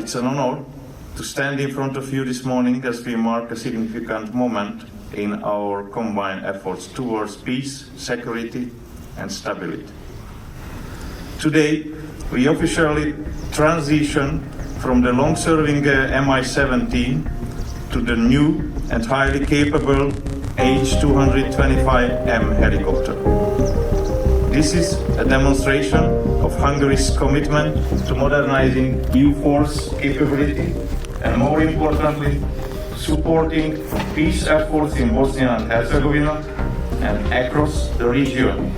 It's an honor to stand in front of you this morning as we mark a significant moment in our combined efforts towards peace, security, and stability. Today, we officially transition from the long-serving Mi-17 to the new and highly capable H225M helicopter. This is a demonstration of Hungary's commitment to modernizing EUFOR's capability and, more importantly, supporting peace efforts in Bosnia and Herzegovina and across the region.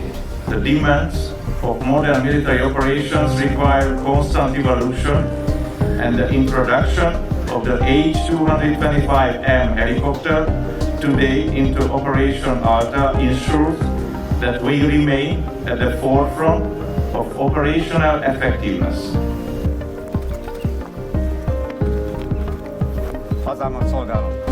The demands of modern military operations require constant evolution, and the introduction of the H225M helicopter today into Operation Alta ensures that we remain at the forefront of operational effectiveness. Hazámat szolgálom.